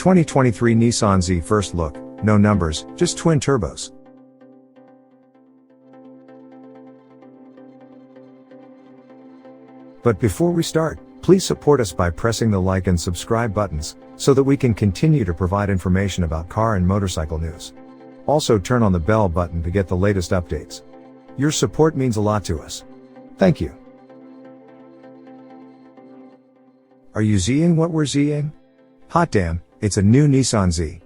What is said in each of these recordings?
2023 Nissan Z first look, no numbers, just twin turbos. But before we start, please support us by pressing the like and subscribe buttons, so that we can continue to provide information about car and motorcycle news. Also turn on the bell button to get the latest updates. Your support means a lot to us. Thank you. Are you Zing what we're Zing? Hot damn, it's a new Nissan Z.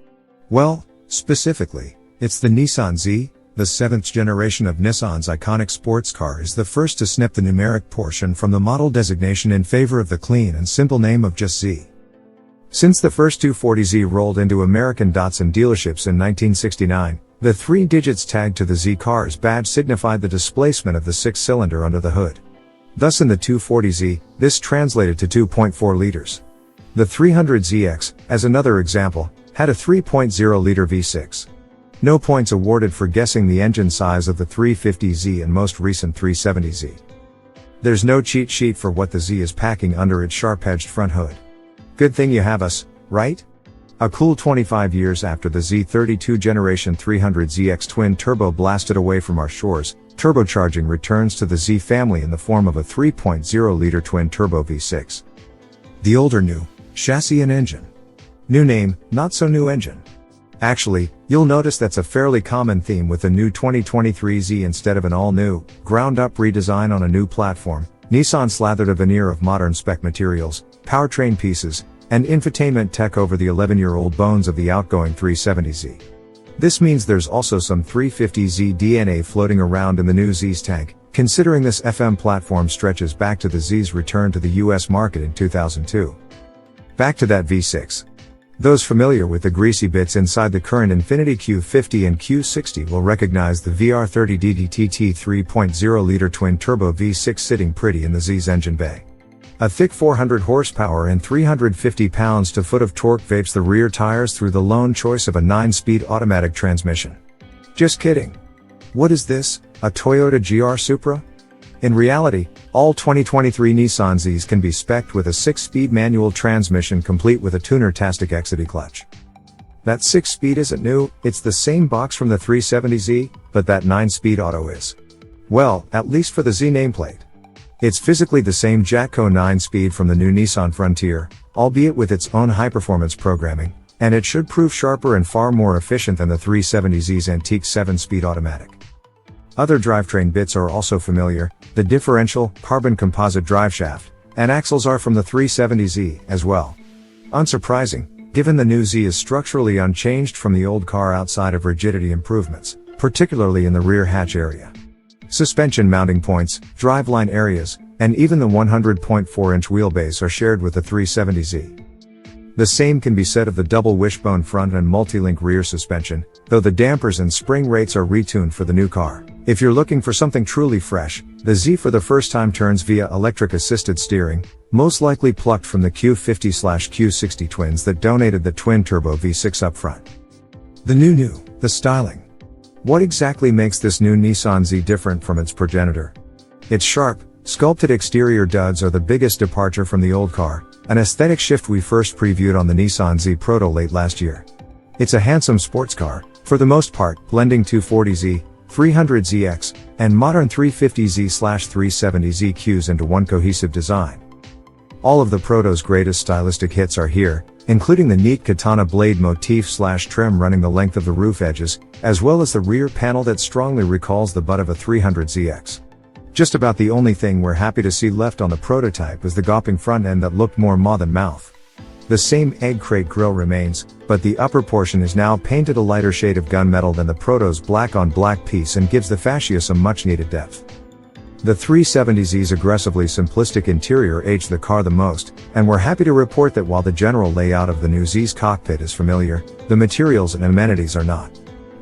Well, specifically, it's the Nissan Z. The 7th generation of Nissan's iconic sports car is the first to snip the numeric portion from the model designation in favor of the clean and simple name of just Z. Since the first 240Z rolled into American Datsun dealerships in 1969, the 3 digits tagged to the Z car's badge signified the displacement of the 6-cylinder under the hood. Thus in the 240Z, this translated to 2.4 liters. The 300ZX, as another example, had a 3.0-liter V6. No points awarded for guessing the engine size of the 350Z and most recent 370Z. There's no cheat sheet for what the Z is packing under its sharp-edged front hood. Good thing you have us, right? A cool 25 years after the Z32 Generation 300ZX twin-turbo blasted away from our shores, turbocharging returns to the Z family in the form of a 3.0-liter twin-turbo V6. The older new chassis and engine. New name, not so new engine. Actually, you'll notice that's a fairly common theme with the new 2023 Z. Instead of an all-new, ground-up redesign on a new platform, Nissan slathered a veneer of modern spec materials, powertrain pieces, and infotainment tech over the 11-year-old bones of the outgoing 370Z. This means there's also some 350Z DNA floating around in the new Z's tank, considering this FM platform stretches back to the Z's return to the US market in 2002. Back to that V6. Those familiar with the greasy bits inside the current Infiniti Q50 and Q60 will recognize the VR30 DDTT 3.0-liter twin-turbo V6 sitting pretty in the Z's engine bay. A thick 400 horsepower and 350 pounds-to-foot of torque vapes the rear tires through the lone choice of a 9-speed automatic transmission. Just kidding. What is this, a Toyota GR Supra? In reality, all 2023 Nissan Zs can be spec'd with a 6-speed manual transmission complete with a tuner-tastic exidy clutch. That 6-speed isn't new, it's the same box from the 370Z, but that 9-speed auto is. Well, at least for the Z nameplate. It's physically the same Jatco 9-speed from the new Nissan Frontier, albeit with its own high-performance programming, and it should prove sharper and far more efficient than the 370Z's antique 7-speed automatic. Other drivetrain bits are also familiar. The differential, carbon composite driveshaft, and axles are from the 370Z as well. Unsurprising, given the new Z is structurally unchanged from the old car outside of rigidity improvements, particularly in the rear hatch area. Suspension mounting points, driveline areas, and even the 100.4-inch wheelbase are shared with the 370Z. The same can be said of the double wishbone front and multi-link rear suspension, though the dampers and spring rates are retuned for the new car. If you're looking for something truly fresh, the Z for the first time turns via electric-assisted steering, most likely plucked from the Q50/Q60 twins that donated the twin-turbo V6 up front. The styling. What exactly makes this new Nissan Z different from its progenitor? Its sharp, sculpted exterior duds are the biggest departure from the old car, an aesthetic shift we first previewed on the Nissan Z Proto late last year. It's a handsome sports car, for the most part, blending 240Z, 300ZX, and modern 350Z/370Z cues into one cohesive design. All of the Proto's greatest stylistic hits are here, including the neat katana blade motif/trim running the length of the roof edges, as well as the rear panel that strongly recalls the butt of a 300ZX. Just about the only thing we're happy to see left on the prototype is the gawping front end that looked more maw than mouth. The same egg crate grille remains, but the upper portion is now painted a lighter shade of gunmetal than the Proto's black-on-black piece and gives the fascia some much-needed depth. The 370Z's aggressively simplistic interior aged the car the most, and we're happy to report that while the general layout of the new Z's cockpit is familiar, the materials and amenities are not.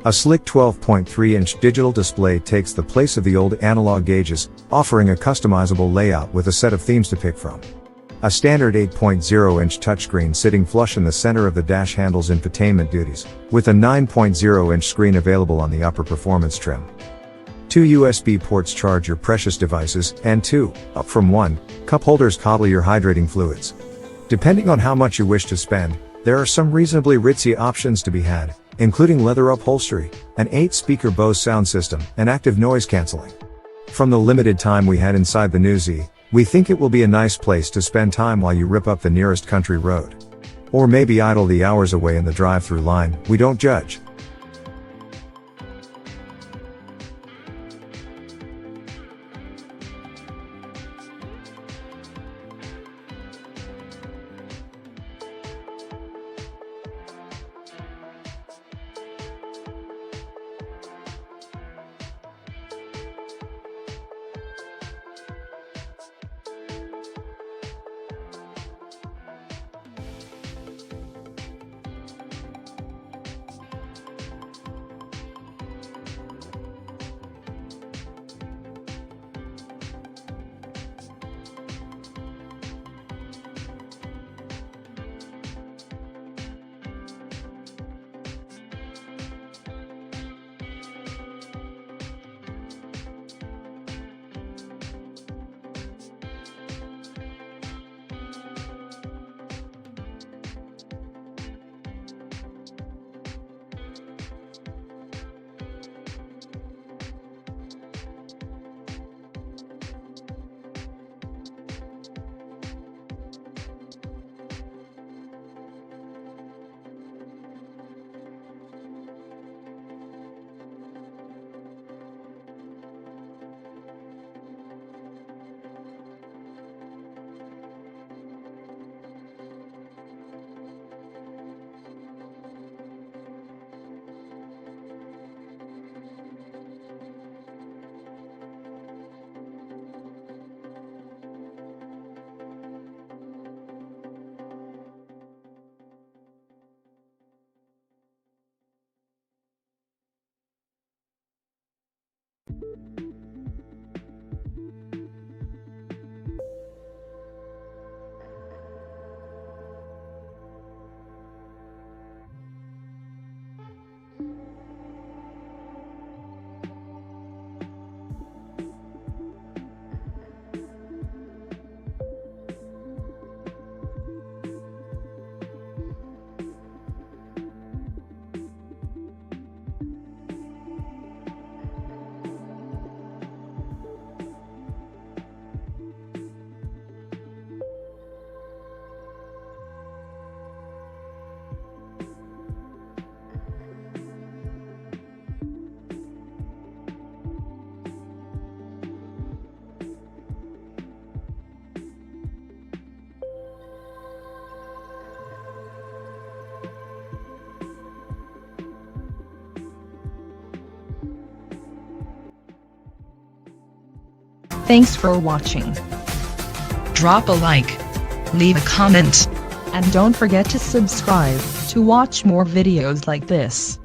A slick 12.3-inch digital display takes the place of the old analog gauges, offering a customizable layout with a set of themes to pick from. A standard 8.0-inch touchscreen sitting flush in the center of the dash handles infotainment duties, with a 9.0-inch screen available on the upper performance trim. 2 USB ports charge your precious devices, and 2, up from 1, cup holders coddle your hydrating fluids. Depending on how much you wish to spend, There are some reasonably ritzy options to be had, including leather upholstery, an 8-speaker Bose sound system, and active noise cancelling. From the limited time we had inside the new Z, we think it will be a nice place to spend time while you rip up the nearest country road. Or maybe idle the hours away in the drive-through line, we don't judge. Thanks for watching. Drop a like, leave a comment, and don't forget to subscribe to watch more videos like this.